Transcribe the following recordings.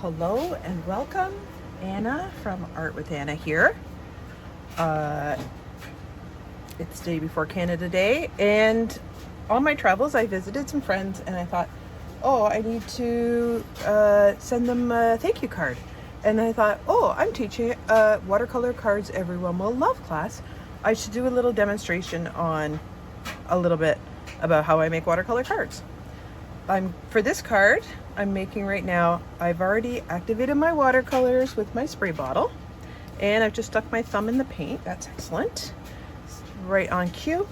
Hello and welcome. Anna from Art with Anna here. It's day before Canada Day, and on my travels I visited some friends and I thought, oh, I need to send them a thank you card. And I thought, oh, I'm teaching watercolor cards everyone will love class. I should do a little demonstration on a little bit about how I make watercolor cards. For this card I'm making right now, I've already activated my watercolors with my spray bottle, and I've just stuck my thumb in the paint. That's excellent. It's right on cue.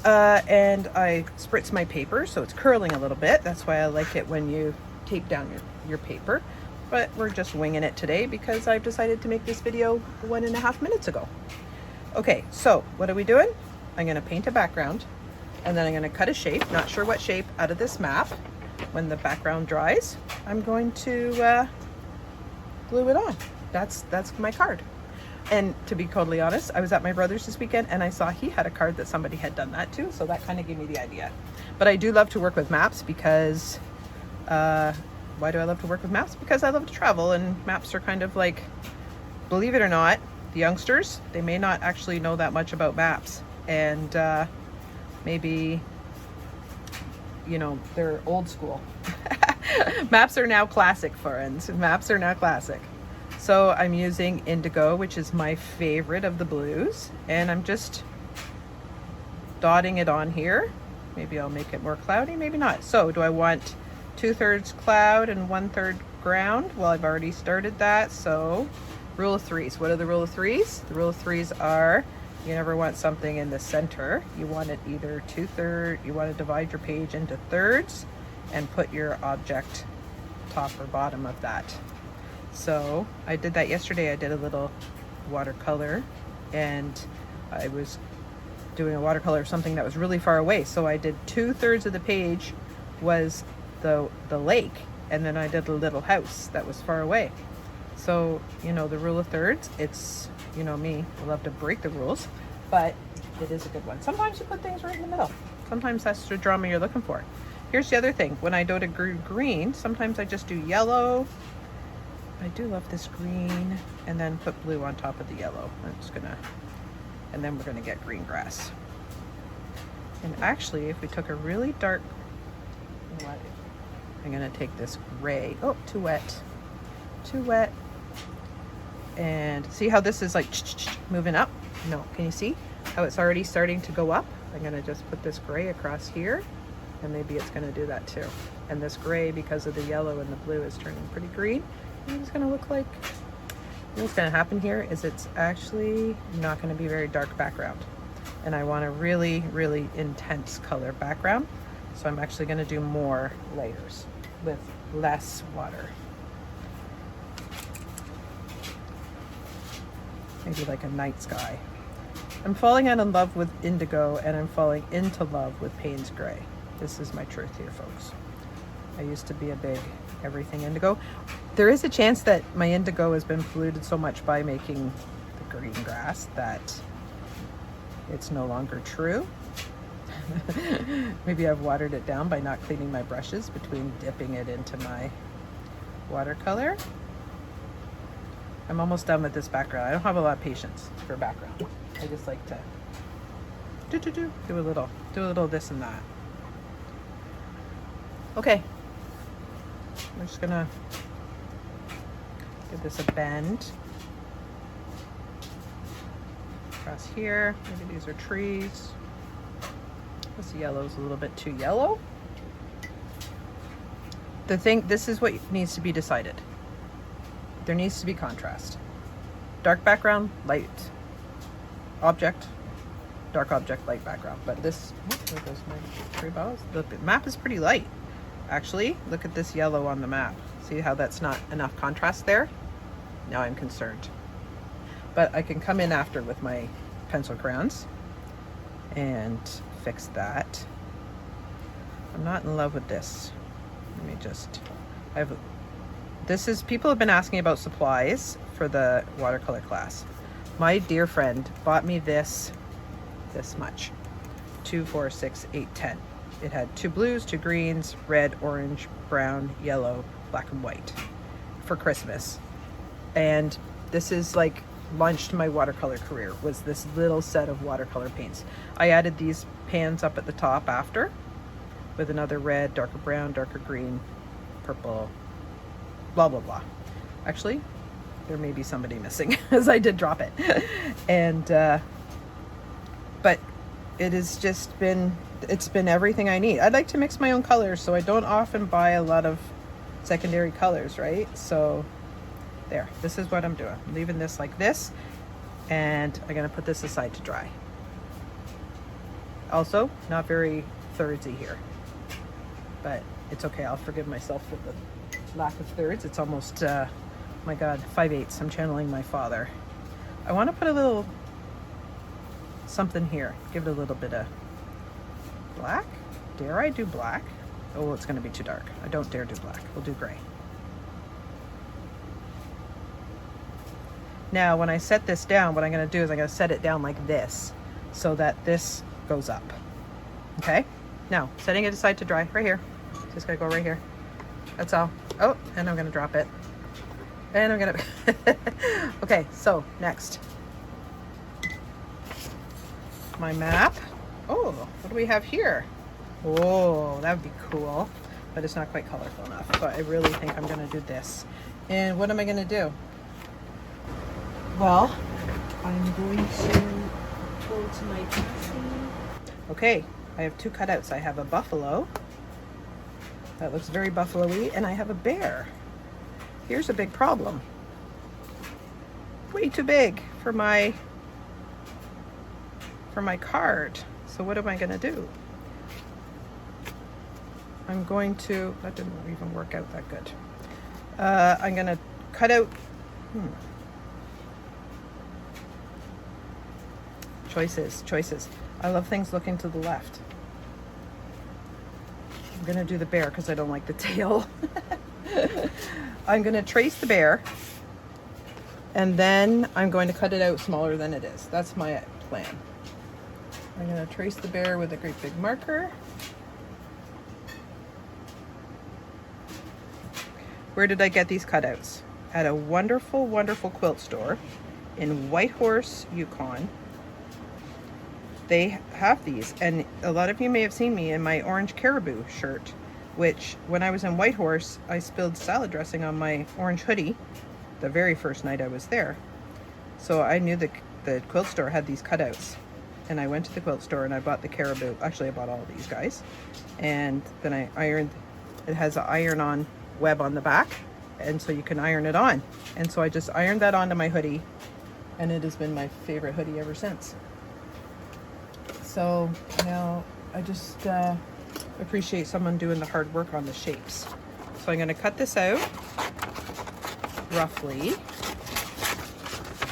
And I spritz my paper so it's curling a little bit. That's why I like it when you tape down your paper. But we're just winging it today because I've decided to make this video 1.5 minutes ago. Okay, so what are we doing? I'm going to paint a background, and then I'm going to cut a shape, not sure what shape, out of this map. When the background dries, I'm going to glue it on. That's my card. And to be totally honest, I was at my brother's this weekend and I saw he had a card that somebody had done that too, so that kind of gave me the idea. But I do love to work with maps because, why do I love to work with maps? Because I love to travel, and maps are kind of like, believe it or not, the youngsters, they may not actually know that much about maps. And maybe, you know, they're old school. Maps are now classic, friends. Maps are now classic. So I'm using indigo, which is my favorite of the blues, and I'm just dotting it on here. Maybe I'll make it more cloudy, maybe not. So do I want 2/3 cloud and 1/3 ground? Well, I've already started that. So rule of threes. What are the rule of threes? The rule of threes are, you never want something in the center. You want it either 2/3, you want to divide your page into thirds and put your object top or bottom of that. So I did that yesterday. I did a little watercolor, and I was doing a watercolor of something that was really far away. So I did 2/3 of the page was the lake, and then I did a little house that was far away. So, you know, the rule of thirds, it's, you know me, I love to break the rules, but it is a good one. Sometimes you put things right in the middle. Sometimes that's the drama you're looking for. Here's the other thing. When I go to green, sometimes I just do yellow. I do love this green, and then put blue on top of the yellow. I'm just gonna, and then we're gonna get green grass. And actually, if we took a really dark, I'm gonna take this gray. Oh, too wet. Too wet. And see how this is like moving up? No, can you see how it's already starting to go up? I'm gonna just put this gray across here, and maybe it's gonna do that too. And this gray, because of the yellow and the blue, is turning pretty green. And it's gonna look like, what's gonna happen here is it's actually not gonna be very dark background. And I want a really, really intense color background. So I'm actually gonna do more layers with less water. Maybe like a night sky. I'm falling out in love with indigo, and I'm falling into love with Payne's gray. This is my truth here, folks. I used to be a big everything indigo. There is a chance that my indigo has been polluted so much by making the green grass that it's no longer true. Maybe I've watered it down by not cleaning my brushes between dipping it into my watercolor. I'm almost done with this background. I don't have a lot of patience for background. I just like to do a little this and that. Okay, we're just gonna give this a bend across here. Maybe these are trees. This yellow is a little bit too yellow. This is what needs to be decided. There needs to be contrast. Dark background, light object, dark object, light background. But this, there goes my tree boughs. The map is pretty light. Actually, look at this yellow on the map. See how that's not enough contrast there? Now I'm concerned. But I can come in after with my pencil crayons and fix that. I'm not in love with this. Let me just, people have been asking about supplies for the watercolor class. My dear friend bought me this much. 2, 4, 6, 8, 10. It had 2 blues, 2 greens, red, orange, brown, yellow, black and white. for Christmas. And this is like launched my watercolor career, was this little set of watercolor paints. I added these pans up at the top after with another red, darker brown, darker green, purple, blah, blah, blah. Actually, there may be somebody missing as I did drop it. And, but it has just been, it's been everything I need. I like to mix my own colors, so I don't often buy a lot of secondary colors, right? So there, this is what I'm doing. I'm leaving this like this, and I'm gonna put this aside to dry. Also, not very thirdsy here, but it's okay. I'll forgive myself for the lack of thirds. It's almost, my God, 5/8. I'm channeling my father. I want to put a little something here. Give it a little bit of black. Dare I do black? Oh, it's going to be too dark. I don't dare do black. We'll do gray. Now, when I set this down, what I'm going to do is I'm going to set it down like this so that this goes up. Okay? Now, setting it aside to dry right here. Just going to go right here. That's all. Oh, and I'm going to drop it. And I'm going to... Okay, so next. My map. Oh, what do we have here? Oh, that would be cool. But it's not quite colorful enough. So I really think I'm going to do this. And what am I going to do? Well, I'm going to go to my PC. Okay, I have two cutouts. I have a buffalo. That looks very buffalo-y. And I have a bear. Here's a big problem. Way too big for my card. So what am I going to do? I'm going to, that didn't even work out that good. I'm going to cut out, choices. I love things looking to the left. I'm going to do the bear because I don't like the tail. I'm going to trace the bear, and then I'm going to cut it out smaller than it is. That's my plan. I'm going to trace the bear with a great big marker. Where did I get these cutouts? At a wonderful, wonderful quilt store in Whitehorse, Yukon. They have these, and a lot of you may have seen me in my orange caribou shirt, which when I was in Whitehorse, I spilled salad dressing on my orange hoodie the very first night I was there. So I knew the quilt store had these cutouts, and I went to the quilt store and I bought the caribou. Actually, I bought all of these guys, and then I ironed. It has an iron-on web on the back, and so you can iron it on. And so I just ironed that onto my hoodie, and it has been my favorite hoodie ever since. So now I just appreciate someone doing the hard work on the shapes. So I'm going to cut this out roughly.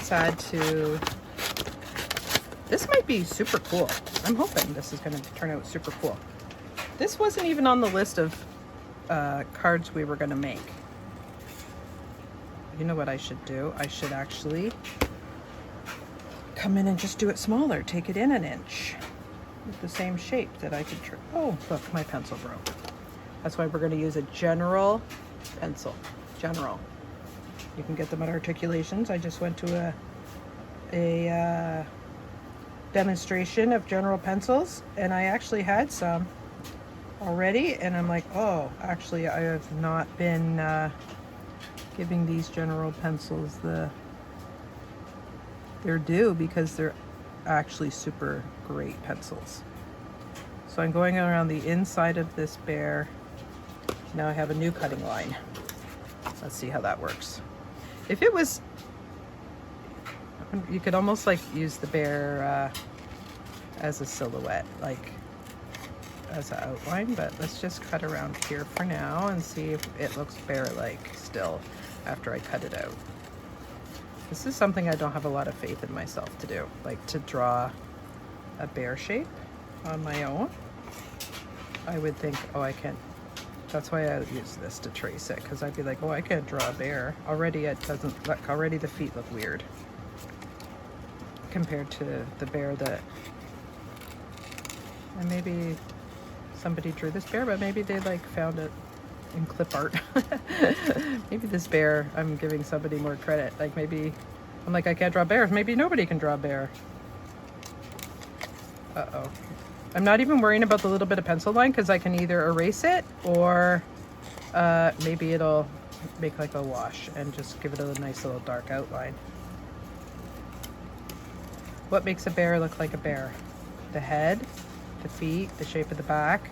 Sad to... This might be super cool. I'm hoping this is going to turn out super cool. This wasn't even on the list of cards we were going to make. You know what I should do? I should actually come in and just do it smaller. Take it in an inch with the same shape that I could oh, look, my pencil broke. That's why we're going to use a general pencil. General. You can get them at Articulations. I just went to a demonstration of general pencils, and I actually had some already, and I'm like, oh, actually I have not been giving these general pencils their due, because they're actually super great pencils. So I'm going around the inside of this bear. Now I have a new cutting line. Let's see how that works. If it was, you could almost like use the bear as a silhouette, like as an outline, but let's just cut around here for now and see if it looks bear-like still after I cut it out. This is something I don't have a lot of faith in myself to do, like to draw a bear shape on my own. I would think, oh, I can't. That's why I use this to trace it, because I'd be like, oh, I can't draw a bear. Already it doesn't look, already the feet look weird compared to the bear that, and maybe somebody drew this bear, but maybe they like found it in clip art. Maybe this bear, I'm giving somebody more credit. Like maybe, I'm like, I can't draw bears. Maybe nobody can draw a bear. Uh-oh. I'm not even worrying about the little bit of pencil line because I can either erase it or maybe it'll make like a wash and just give it a nice little dark outline. What makes a bear look like a bear? The head, the feet, the shape of the back.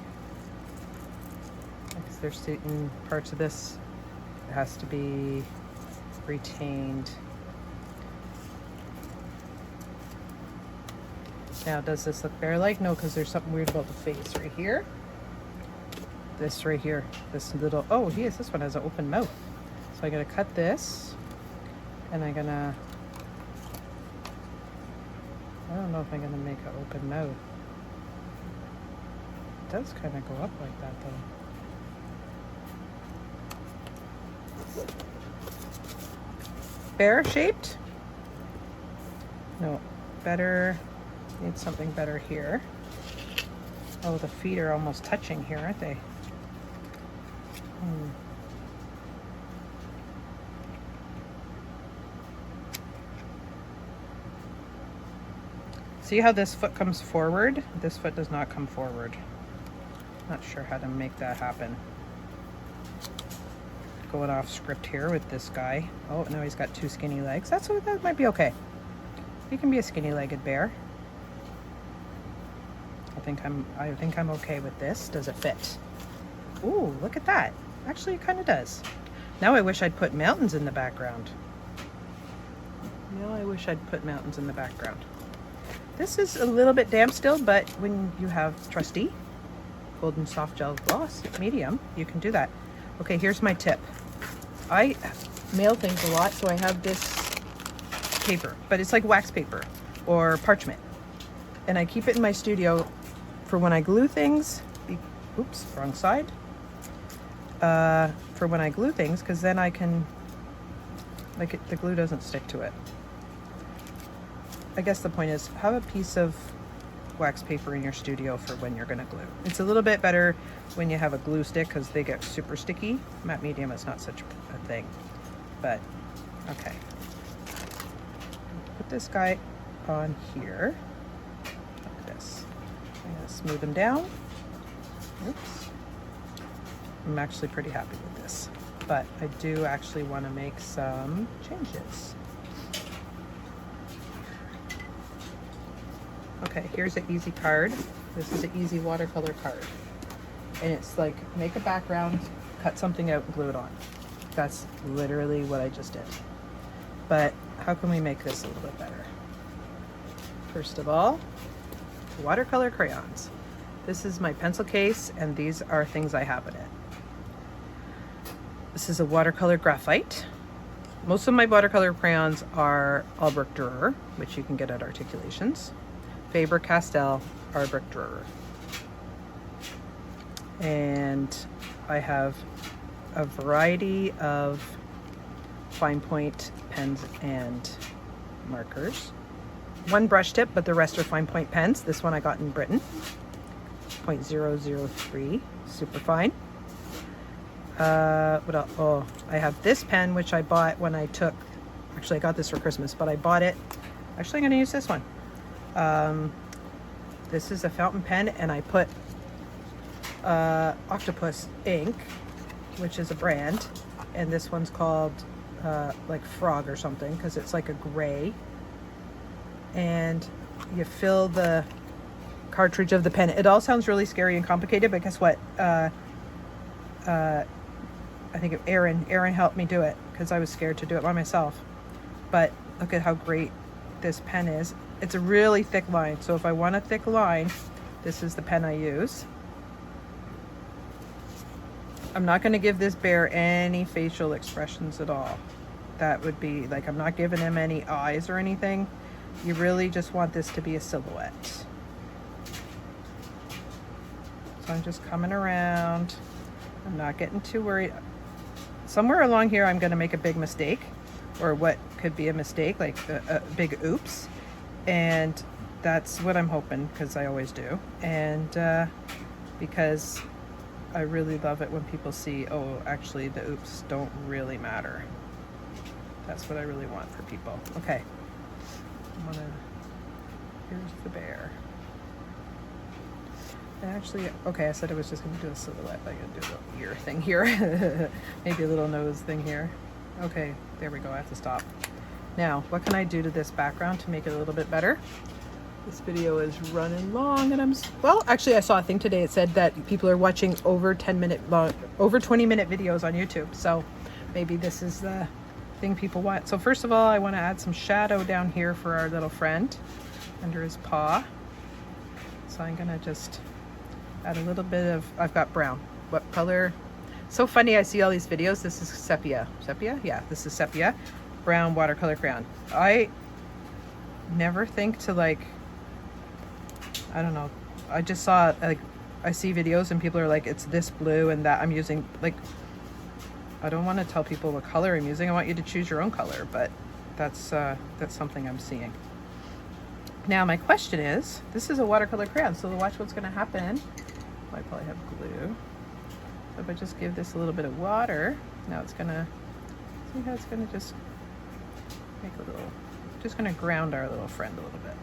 Because there's certain parts of this that has to be retained. Now, does this look bear-like? No, because there's something weird about the face right here. This right here, this little, oh, yes, this one has an open mouth. So I'm gonna cut this, and I'm gonna, I don't know if I'm gonna make an open mouth. It does kind of go up like that though. Bear shaped? No, better. Need something better here. Oh, the feet are almost touching here, aren't they? See how this foot comes forward? This foot does not come forward. Not sure how to make that happen. Going off script here with this guy. Oh, no, he's got two skinny legs. That might be okay. He can be a skinny-legged bear. I think I'm okay with this. Does it fit? Ooh, look at that. Actually, it kind of does. Now I wish I'd put mountains in the background. Now I wish I'd put mountains in the background. This is a little bit damp still, but when you have trusty golden soft gel gloss medium, you can do that. Okay, here's my tip. I mail things a lot, so I have this paper, but it's like wax paper or parchment. And I keep it in my studio for when I glue things. Oops, wrong side. For when I glue things, because then I can, like, the glue doesn't stick to it. I guess the point is, have a piece of wax paper in your studio for when you're gonna glue. It's a little bit better when you have a glue stick because they get super sticky. Matte medium is not such a thing, but okay. Put this guy on here, like this. I'm gonna smooth them down. Oops. I'm actually pretty happy with this, but I do actually want to make some changes. Okay, here's an easy card. This is an easy watercolor card. And it's like, make a background, cut something out and glue it on. That's literally what I just did. But how can we make this a little bit better? First of all, watercolor crayons. This is my pencil case, and these are things I have in it. This is a watercolor graphite. Most of my watercolor crayons are Albrecht Dürer, which you can get at Articulations. Faber-Castell Albrecht Dürer. And I have a variety of fine point pens and markers. One brush tip, but the rest are fine point pens. This one I got in Britain. 0.003, super fine. What else? Oh, I have this pen, which I bought when I took, actually I got this for Christmas, but I bought it. Actually, I'm gonna use this one. This is a fountain pen, and I put Octopus Ink, which is a brand, and this one's called like Frog or something, because it's like a gray. And you fill the cartridge of the pen. It all sounds really scary and complicated, but guess what? I think Erin helped me do it because I was scared to do it by myself. But look at how great this pen is. It's a really thick line, so if I want a thick line, this is the pen I use. I'm not going to give this bear any facial expressions at all. That would be like, I'm not giving him any eyes or anything. You really just want this to be a silhouette. So I'm just coming around. I'm not getting too worried. Somewhere along here I'm going to make a big mistake, or what could be a mistake, like a big oops. And that's what I'm hoping, because I always do. And because I really love it when people see, oh, actually the oops don't really matter. That's what I really want for people. Okay. Here's the bear. And actually, okay, I said I was just going to do a silhouette. I'm going to do a little ear thing here. Maybe a little nose thing here. Okay, there we go. I have to stop. Now, what can I do to this background to make it a little bit better? This video is running long and well, actually I saw a thing today. It said that people are watching over 10-minute long, over 20-minute videos on YouTube. So maybe this is the thing people want. So first of all, I want to add some shadow down here for our little friend under his paw. So I'm going to just add a little bit of, I've got brown. What color? So funny, I see all these videos. This is sepia. Sepia? Yeah, this is sepia. Brown watercolor crayon. I never think to like, I don't know. I just saw like, I see videos and people are like, it's this blue and that I'm using. Like, I don't want to tell people what color I'm using. I want you to choose your own color, but that's something I'm seeing. Now my question is, this is a watercolor crayon, so watch what's going to happen. I probably have glue. So if I just give this a little bit of water, now it's going to, see how it's going to just make a little, just going to ground our little friend a little bit.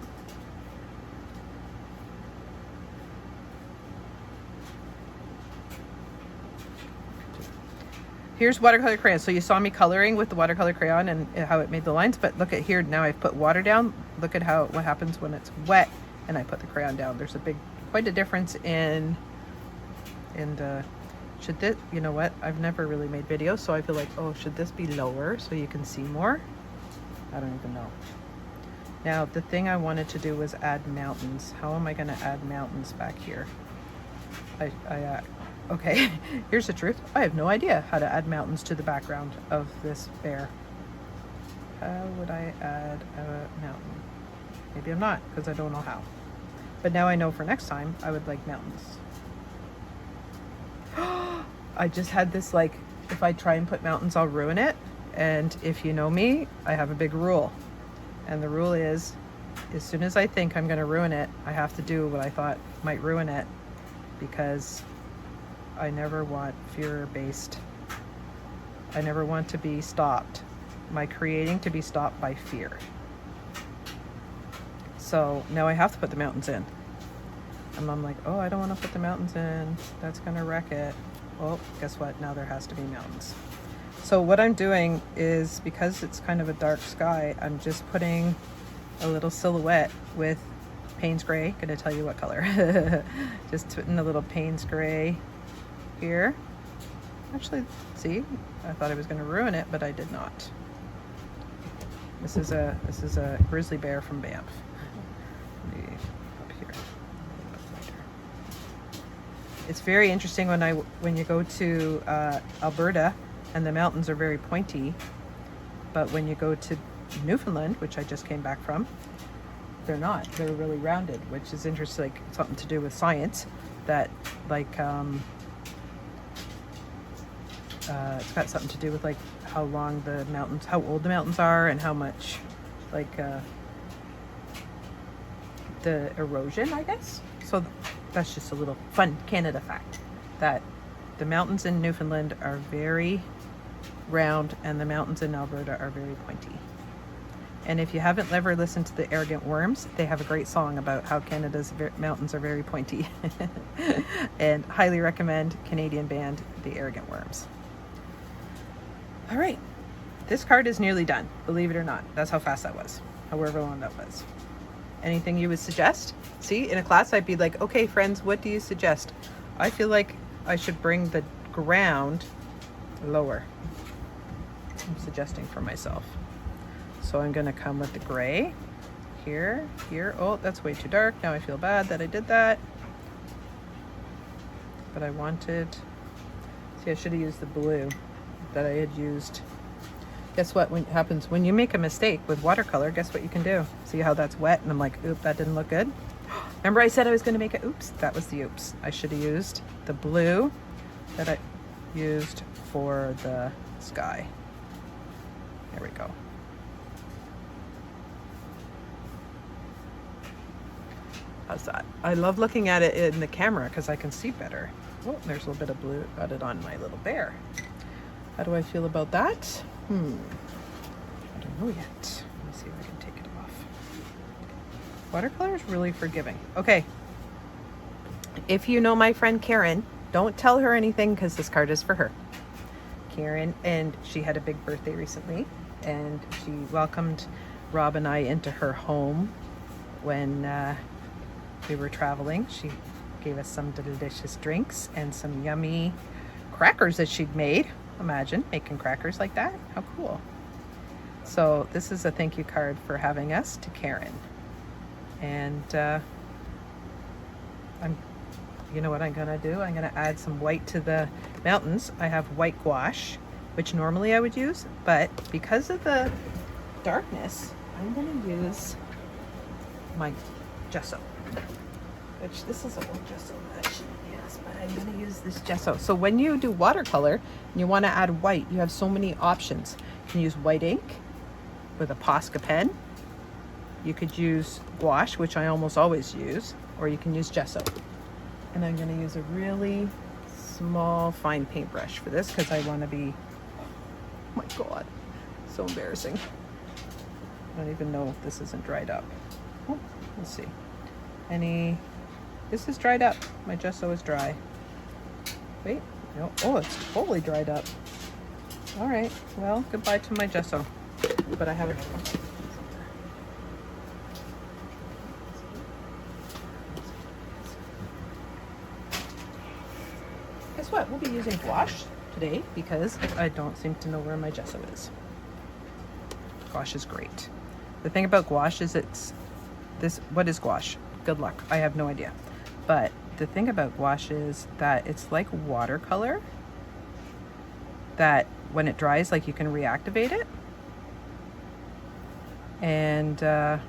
Here's watercolor crayon. So you saw me coloring with the watercolor crayon and how it made the lines, but look at here, now I've put water down. Look at what happens when it's wet and I put the crayon down. There's quite a difference in the, should this, you know what, I've never really made videos, so I feel like, oh, should this be lower so you can see more? I don't even know. Now the thing I wanted to do was add mountains. How am I going to add mountains back here? Okay, here's the truth. I have no idea how to add mountains to the background of this bear. How would I add a mountain? Maybe I'm not, because I don't know how. But now I know for next time, I would like mountains. I just had this, like, if I try and put mountains, I'll ruin it. And if you know me, I have a big rule. And the rule is, as soon as I think I'm going to ruin it, I have to do what I thought might ruin it, because I never want fear-based. I never want to be stopped. My creating to be stopped by fear. So now I have to put the mountains in. And I'm like, oh, I don't want to put the mountains in. That's going to wreck it. Well, guess what? Now there has to be mountains. So what I'm doing is, because it's kind of a dark sky, I'm just putting a little silhouette with Payne's Gray. Gonna tell you what color. Just putting a little Payne's Gray here. Actually, see, I thought I was going to ruin it, but I did not. This is a grizzly bear from Banff. Maybe up here. It's very interesting when you go to Alberta, and the mountains are very pointy, but when you go to Newfoundland, which I just came back from, they're not. They're really rounded, which is interesting. Like, something to do with science. That, like, it's got something to do with like how long the mountains, how old the mountains are, and how much, like, the erosion, I guess. So that's just a little fun Canada fact, that the mountains in Newfoundland are very round and the mountains in Alberta are very pointy. And if you haven't ever listened to the Arrogant Worms, they have a great song about how Canada's mountains are very pointy. And highly recommend Canadian band, the Arrogant Worms. All right, this card is nearly done, believe it or not. That's how fast that was, however long that was. Anything you would suggest? See, in a class I'd be like, okay friends, what do you suggest? I feel like I should bring the ground lower. I'm suggesting for myself. So I'm going to come with the gray here. Oh, that's way too dark. Now I feel bad that I did that. But I wanted, see, I should have used the blue that I had used. Guess what happens when you make a mistake with watercolor? Guess what you can do? See how that's wet? And I'm like, oop, that didn't look good. Remember I said I was going to make it? Oops, that was the oops. I should have used the blue that I used for the sky. There we go. How's that? I love looking at it in the camera because I can see better. Oh, there's a little bit of blue. Got it on my little bear. How do I feel about that? I don't know yet. Let me see if I can take it off. Watercolor is really forgiving. Okay. If you know my friend Karen, don't tell her anything because this card is for her. Karen, and she had a big birthday recently, and she welcomed Rob and I into her home when we were traveling. She gave us some delicious drinks and some yummy crackers that she'd made. Imagine making crackers like that. How cool. So this is a thank you card for having us to Karen. And you know what I'm gonna do? I'm gonna add some white to the mountains. I have white gouache, which normally I would use, but because of the darkness, I'm gonna use my gesso, which this is an old gesso that I shouldn't use, but I'm gonna use this gesso. So when you do watercolor and you wanna add white, you have so many options. You can use white ink with a Posca pen. You could use gouache, which I almost always use, or you can use gesso. And I'm going to use a really small fine paintbrush for this because I want to be, oh my God, so embarrassing. I don't even know if this isn't dried up. Oh, let's see. This is dried up. My gesso is dry. Wait, no, oh, it's totally dried up. All right, well, goodbye to my gesso. But I haven't. Guess what? We'll be using gouache today because I don't seem to know where my gesso is. Gouache is great. The thing about gouache is what is gouache? Good luck. I have no idea. But the thing about gouache is that it's like watercolor that when it dries, like you can reactivate it. And, but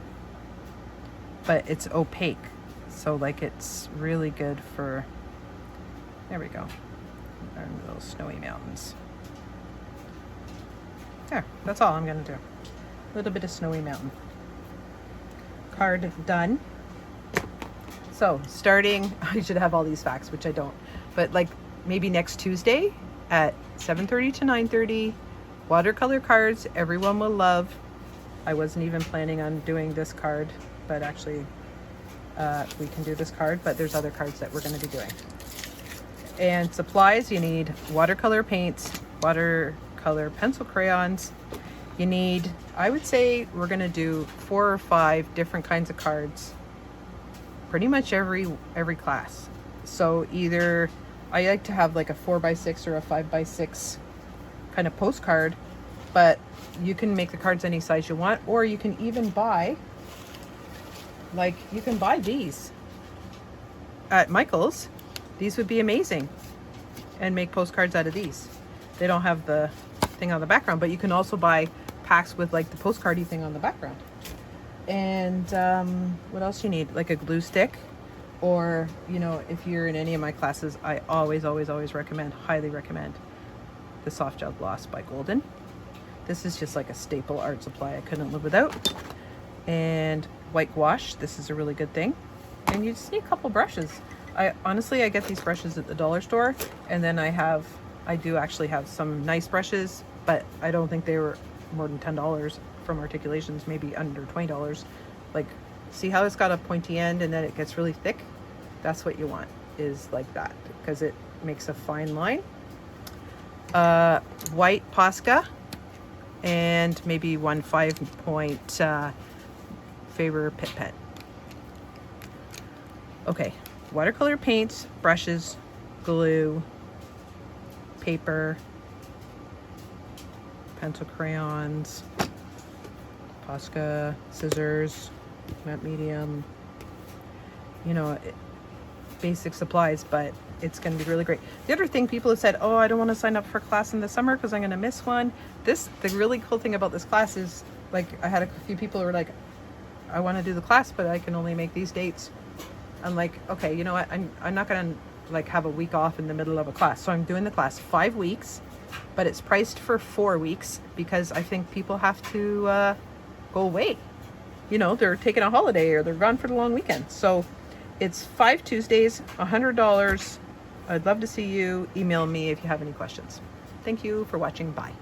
it's opaque. So like it's really good for, there we go. Our little snowy mountains. There, that's all I'm gonna do. A little bit of snowy mountain. Card done. So starting, I should have all these facts, which I don't, but like maybe next Tuesday at 7:30 to 9:30, watercolor cards everyone will love. I wasn't even planning on doing this card, but actually we can do this card, but there's other cards that we're going to be doing. And supplies, you need watercolor paints, watercolor pencil crayons. You need, I would say we're going to do 4 or 5 different kinds of cards pretty much every class. So either I like to have like a 4x6 or a 5x6 kind of postcard, but you can make the cards any size you want, or you can even buy, like you can buy these at Michael's. These would be amazing, and make postcards out of these. They don't have the thing on the background, but you can also buy packs with like the postcardy thing on the background. And what else you need? Like a glue stick, or you know, if you're in any of my classes, I always recommend, highly recommend, the soft gel gloss by Golden. This is just like a staple art supply I couldn't live without. And white gouache, this is a really good thing. And you just need a couple brushes. I get these brushes at the dollar store, and then I do actually have some nice brushes, but I don't think they were more than $10 from Articulations, maybe under $20. Like, see how it's got a pointy end and then it gets really thick? That's what you want, is like that, because it makes a fine line. White Posca, and maybe 1 5-point Faber Pit Pen. Okay, watercolor paints, brushes, glue, paper, pencil crayons, Posca, scissors, matte medium, you know, basic supplies, but it's going to be really great. The other thing, people have said, oh, I don't want to sign up for class in the summer because I'm going to miss one. The really cool thing about this class is, like, I had a few people who were like, I want to do the class, but I can only make these dates. I'm like, okay, you know what? I'm not going to like have a week off in the middle of a class. So I'm doing the class 5 weeks, but it's priced for 4 weeks because I think people have to go away. You know, they're taking a holiday or they're gone for the long weekend. So it's 5 Tuesdays, $100 I'd love to see you. Email me if you have any questions. Thank you for watching. Bye.